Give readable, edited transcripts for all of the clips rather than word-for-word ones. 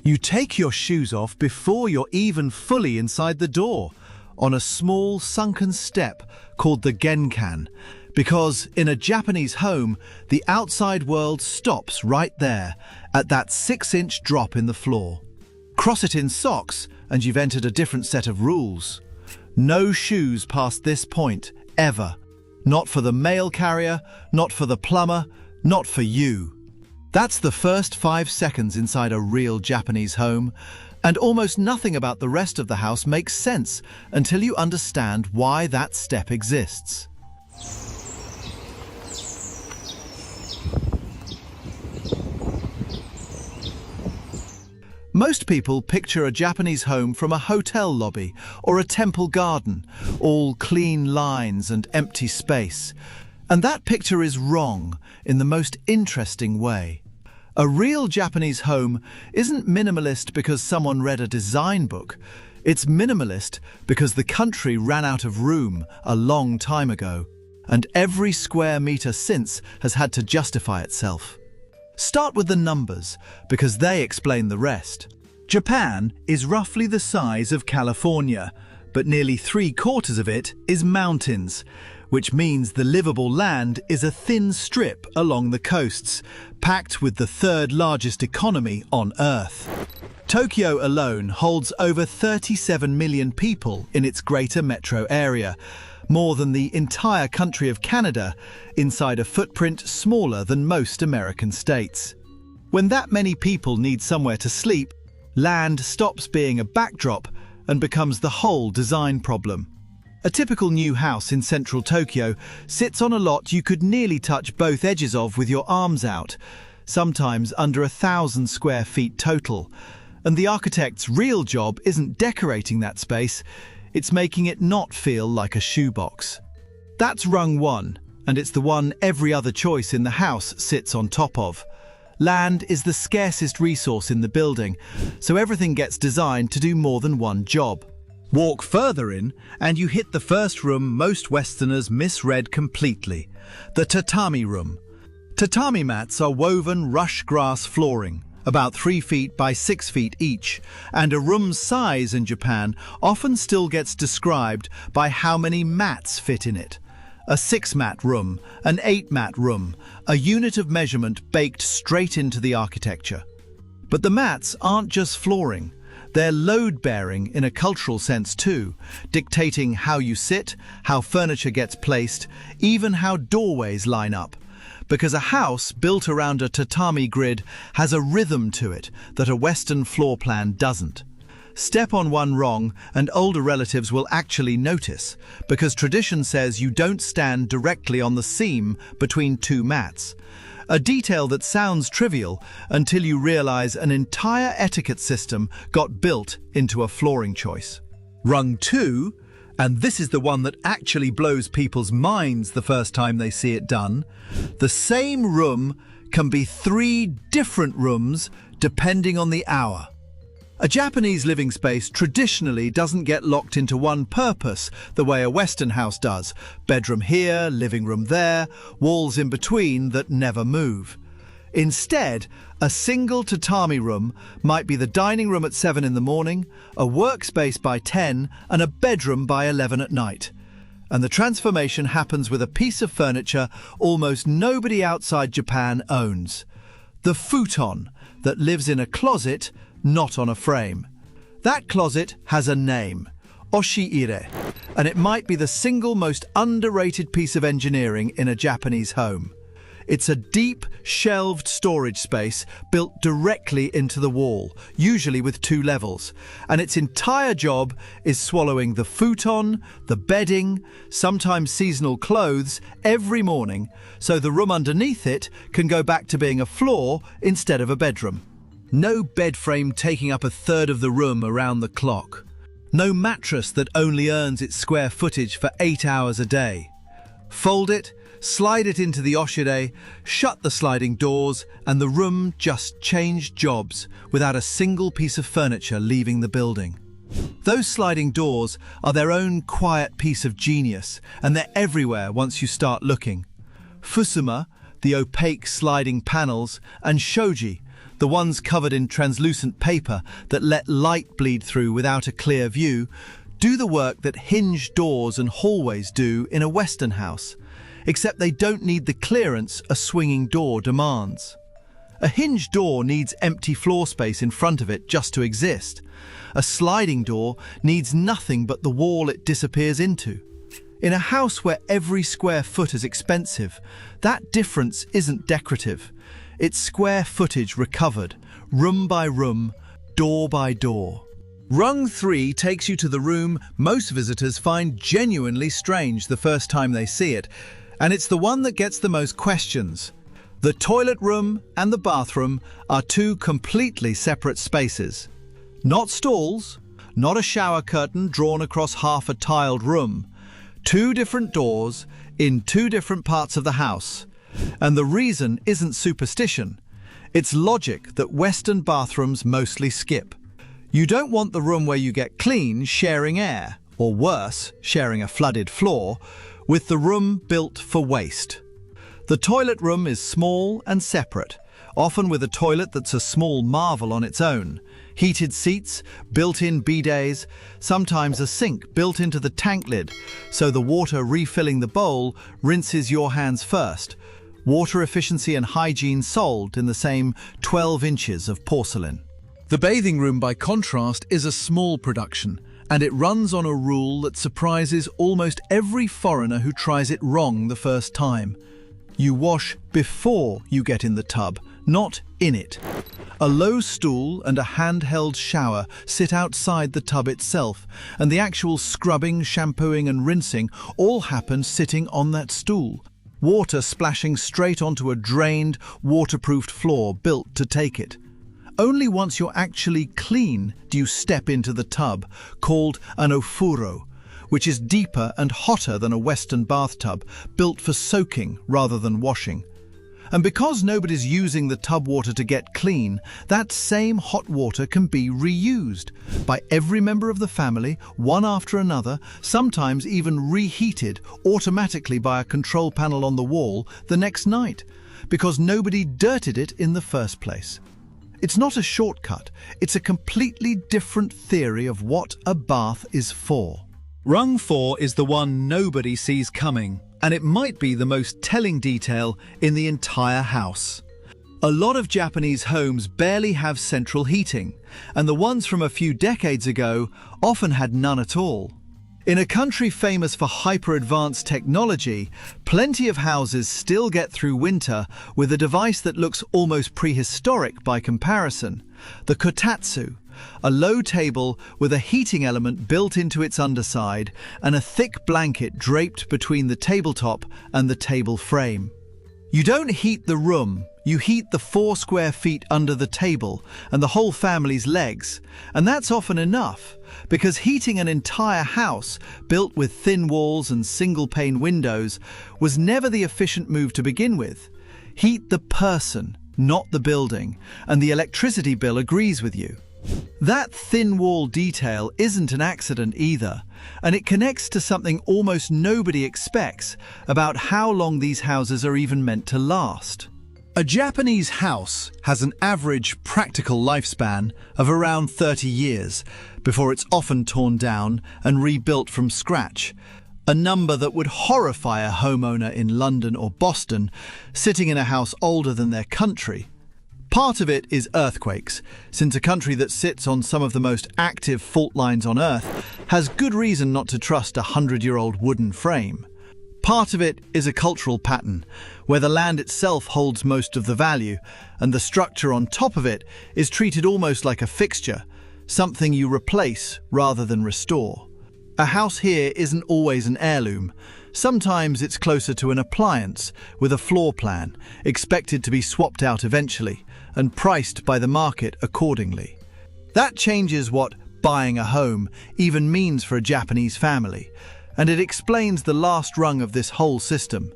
You take your shoes off before you're even fully inside the door, on a small sunken step called the genkan, because in a Japanese home, the outside world stops right there, at that 6-inch drop in the floor. Cross it in socks, and you've entered a different set of rules. No shoes past this point, ever. Not for the mail carrier, not for the plumber, not for you. That's the first 5 seconds inside a real Japanese home, and almost nothing about the rest of the house makes sense until you understand why that step exists. Most people picture a Japanese home from a hotel lobby or a temple garden, all clean lines and empty space. And that picture is wrong in the most interesting way. A real Japanese home isn't minimalist because someone read a design book. It's minimalist because the country ran out of room a long time ago, and every square meter since has had to justify itself. Start with the numbers, because they explain the rest. Japan is roughly the size of California, but nearly 3/4 of it is mountains, which means the livable land is a thin strip along the coasts, packed with the third largest economy on Earth. Tokyo alone holds over 37 million people in its greater metro area, more than the entire country of Canada, inside a footprint smaller than most American states. When that many people need somewhere to sleep, land stops being a backdrop and becomes the whole design problem. A typical new house in central Tokyo sits on a lot you could nearly touch both edges of with your arms out, sometimes under 1,000 square feet total. And the architect's real job isn't decorating that space, it's making it not feel like a shoebox. That's rung one, and it's the one every other choice in the house sits on top of. Land is the scarcest resource in the building, so everything gets designed to do more than one job. Walk further in, and you hit the first room most Westerners misread completely, the tatami room. Tatami mats are woven rush grass flooring, about 3 feet by 6 feet each, and a room's size in Japan often still gets described by how many mats fit in it. A 6-mat room, an 8-mat room, a unit of measurement baked straight into the architecture. But the mats aren't just flooring. They're load-bearing in a cultural sense too, dictating how you sit, how furniture gets placed, even how doorways line up. Because a house built around a tatami grid has a rhythm to it that a Western floor plan doesn't. Step on one wrong and older relatives will actually notice, because tradition says you don't stand directly on the seam between 2 mats. A detail that sounds trivial until you realize an entire etiquette system got built into a flooring choice. Rung 2, and this is the one that actually blows people's minds the first time they see it done, the same room can be 3 different rooms depending on the hour. A Japanese living space traditionally doesn't get locked into one purpose the way a Western house does. Bedroom here, living room there, walls in between that never move. Instead, a single tatami room might be the dining room at 7 in the morning, a workspace by 10, and a bedroom by 11 at night. And the transformation happens with a piece of furniture almost nobody outside Japan owns. The futon that lives in a closet, not on a frame. That closet has a name, oshiire, and it might be the single most underrated piece of engineering in a Japanese home. It's a deep, shelved storage space built directly into the wall, usually with 2 levels, and its entire job is swallowing the futon, the bedding, sometimes seasonal clothes, every morning, so the room underneath it can go back to being a floor instead of a bedroom. No bed frame taking up 1/3 of the room around the clock. No mattress that only earns its square footage for 8 hours a day. Fold it, slide it into the oshiire, shut the sliding doors, and the room just changed jobs without a single piece of furniture leaving the building. Those sliding doors are their own quiet piece of genius, and they're everywhere once you start looking. Fusuma, the opaque sliding panels, and shoji, the ones covered in translucent paper that let light bleed through without a clear view, do the work that hinged doors and hallways do in a Western house, except they don't need the clearance a swinging door demands. A hinged door needs empty floor space in front of it just to exist. A sliding door needs nothing but the wall it disappears into. In a house where every square foot is expensive, that difference isn't decorative. It's square footage recovered, room by room, door by door. Rung 3 takes you to the room most visitors find genuinely strange the first time they see it, and it's the one that gets the most questions. The toilet room and the bathroom are two completely separate spaces. Not stalls, not a shower curtain drawn across half a tiled room. Two different doors in two different parts of the house. And the reason isn't superstition. It's logic that Western bathrooms mostly skip. You don't want the room where you get clean sharing air, or worse, sharing a flooded floor, with the room built for waste. The toilet room is small and separate, often with a toilet that's a small marvel on its own. Heated seats, built-in bidets, sometimes a sink built into the tank lid, so the water refilling the bowl rinses your hands first. Water efficiency and hygiene solved in the same 12 inches of porcelain. The bathing room, by contrast, is a small production, and it runs on a rule that surprises almost every foreigner who tries it wrong the first time. You wash before you get in the tub, not in it. A low stool and a handheld shower sit outside the tub itself, and the actual scrubbing, shampooing and rinsing all happen sitting on that stool. Water splashing straight onto a drained, waterproofed floor built to take it. Only once you're actually clean do you step into the tub, called an ofuro, which is deeper and hotter than a Western bathtub, built for soaking rather than washing. And because nobody's using the tub water to get clean, that same hot water can be reused by every member of the family, one after another, sometimes even reheated automatically by a control panel on the wall the next night, because nobody dirtied it in the first place. It's not a shortcut, it's a completely different theory of what a bath is for. Rung 4 is the one nobody sees coming, and it might be the most telling detail in the entire house. A lot of Japanese homes barely have central heating, and the ones from a few decades ago often had none at all. In a country famous for hyper-advanced technology, plenty of houses still get through winter with a device that looks almost prehistoric by comparison: the kotatsu. A low table with a heating element built into its underside and a thick blanket draped between the tabletop and the table frame. You don't heat the room, you heat the 4 square feet under the table and the whole family's legs, and that's often enough, because heating an entire house built with thin walls and single-pane windows was never the efficient move to begin with. Heat the person, not the building, and the electricity bill agrees with you. That thin wall detail isn't an accident either, and it connects to something almost nobody expects about how long these houses are even meant to last. A Japanese house has an average practical lifespan of around 30 years before it's often torn down and rebuilt from scratch, a number that would horrify a homeowner in London or Boston sitting in a house older than their country. Part of it is earthquakes, since a country that sits on some of the most active fault lines on Earth has good reason not to trust a 100-year-old wooden frame. Part of it is a cultural pattern, where the land itself holds most of the value, and the structure on top of it is treated almost like a fixture, something you replace rather than restore. A house here isn't always an heirloom. Sometimes it's closer to an appliance with a floor plan, expected to be swapped out eventually, and priced by the market accordingly. That changes what buying a home even means for a Japanese family, and it explains the last rung of this whole system.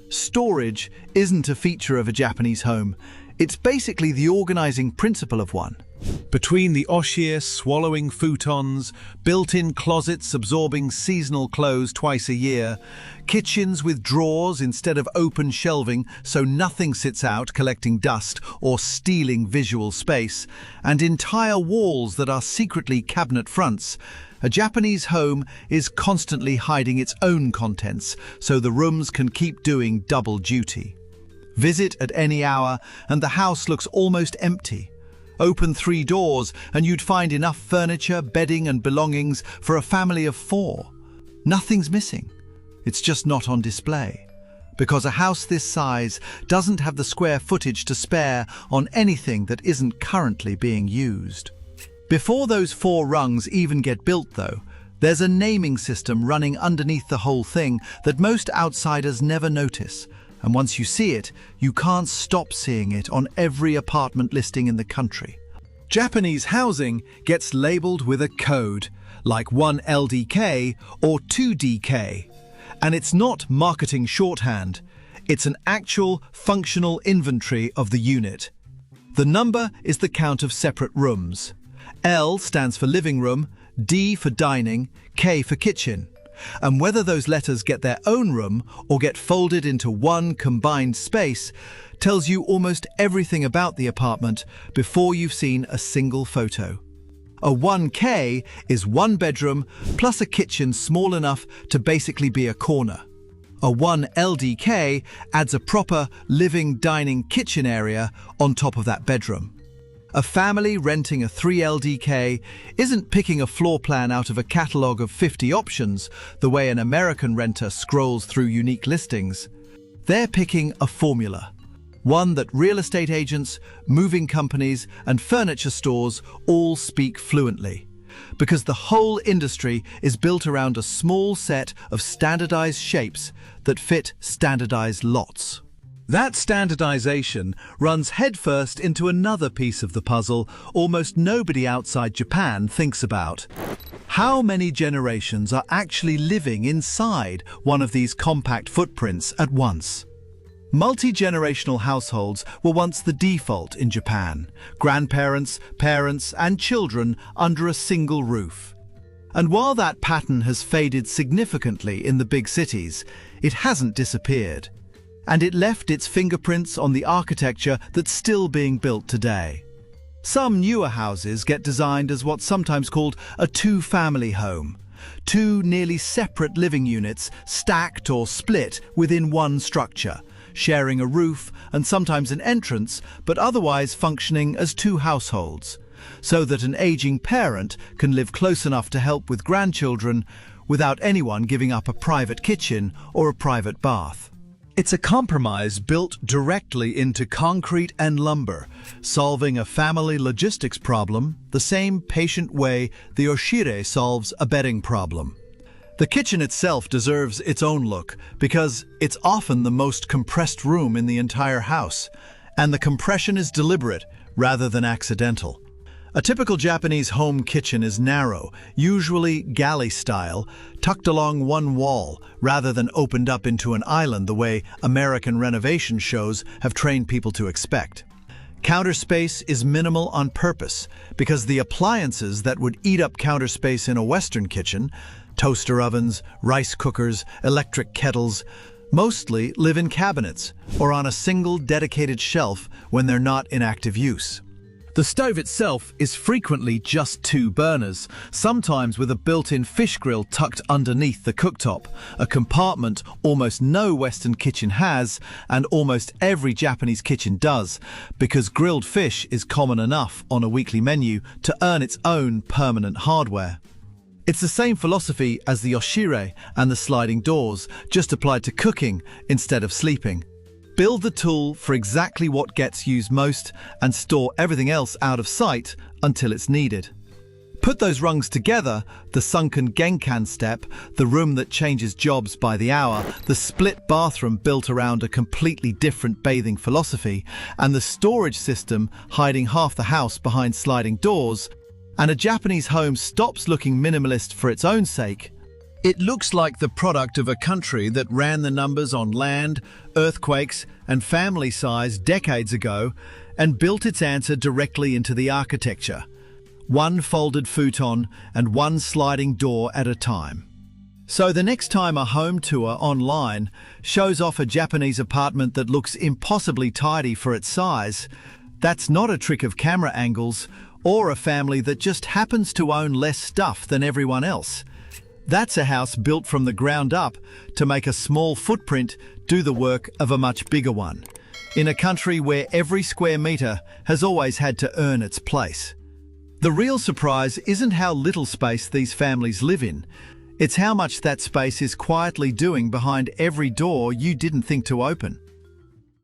Storage isn't a feature of a Japanese home, It's basically the organizing principle of one. Between the oshiire swallowing futons, built-in closets absorbing seasonal clothes twice a year, kitchens with drawers instead of open shelving so nothing sits out collecting dust or stealing visual space, and entire walls that are secretly cabinet fronts, a Japanese home is constantly hiding its own contents so the rooms can keep doing double duty. Visit at any hour and the house looks almost empty. Open 3 doors and you'd find enough furniture, bedding and belongings for a family of 4. Nothing's missing. It's just not on display. Because a house this size doesn't have the square footage to spare on anything that isn't currently being used. Before those 4 rungs even get built though, there's a naming system running underneath the whole thing that most outsiders never notice. And once you see it, you can't stop seeing it on every apartment listing in the country. Japanese housing gets labeled with a code, like 1 LDK or 2 DK. And it's not marketing shorthand, it's an actual functional inventory of the unit. The number is the count of separate rooms. L stands for living room, D for dining, K for kitchen. And whether those letters get their own room or get folded into one combined space tells you almost everything about the apartment before you've seen a single photo. A 1K is 1 bedroom plus a kitchen small enough to basically be a corner. A 1 LDK adds a proper living, dining, kitchen area on top of that bedroom. A family renting a 3 LDK isn't picking a floor plan out of a catalogue of 50 options the way an American renter scrolls through unique listings. They're picking a formula, one that real estate agents, moving companies and furniture stores all speak fluently. Because the whole industry is built around a small set of standardized shapes that fit standardized lots. That standardization runs headfirst into another piece of the puzzle almost nobody outside Japan thinks about. How many generations are actually living inside one of these compact footprints at once? Multi-generational households were once the default in Japan. Grandparents, parents, and children under a single roof. And while that pattern has faded significantly in the big cities, it hasn't disappeared. And it left its fingerprints on the architecture that's still being built today. Some newer houses get designed as what's sometimes called a 2-family home. 2 nearly separate living units stacked or split within one structure, sharing a roof and sometimes an entrance, but otherwise functioning as 2 households, so that an aging parent can live close enough to help with grandchildren without anyone giving up a private kitchen or a private bath. It's a compromise built directly into concrete and lumber, solving a family logistics problem the same patient way the oshiire solves a bedding problem. The kitchen itself deserves its own look because it's often the most compressed room in the entire house, and the compression is deliberate rather than accidental. A typical Japanese home kitchen is narrow, usually galley style, tucked along one wall rather than opened up into an island the way American renovation shows have trained people to expect. Counter space is minimal on purpose because the appliances that would eat up counter space in a Western kitchen, toaster ovens, rice cookers, electric kettles, mostly live in cabinets or on a single dedicated shelf when they're not in active use. The stove itself is frequently just 2 burners, sometimes with a built-in fish grill tucked underneath the cooktop, a compartment almost no Western kitchen has and almost every Japanese kitchen does, because grilled fish is common enough on a weekly menu to earn its own permanent hardware. It's the same philosophy as the oshiire and the sliding doors, just applied to cooking instead of sleeping. Build the tool for exactly what gets used most and store everything else out of sight until it's needed. Put those rungs together, the sunken genkan step, the room that changes jobs by the hour, the split bathroom built around a completely different bathing philosophy, and the storage system hiding half the house behind sliding doors, and a Japanese home stops looking minimalist for its own sake. It looks like the product of a country that ran the numbers on land, earthquakes, and family size decades ago and built its answer directly into the architecture. One folded futon and one sliding door at a time. So the next time a home tour online shows off a Japanese apartment that looks impossibly tidy for its size, that's not a trick of camera angles or a family that just happens to own less stuff than everyone else. That's a house built from the ground up to make a small footprint do the work of a much bigger one, in a country where every square metre has always had to earn its place. The real surprise isn't how little space these families live in, it's how much that space is quietly doing behind every door you didn't think to open.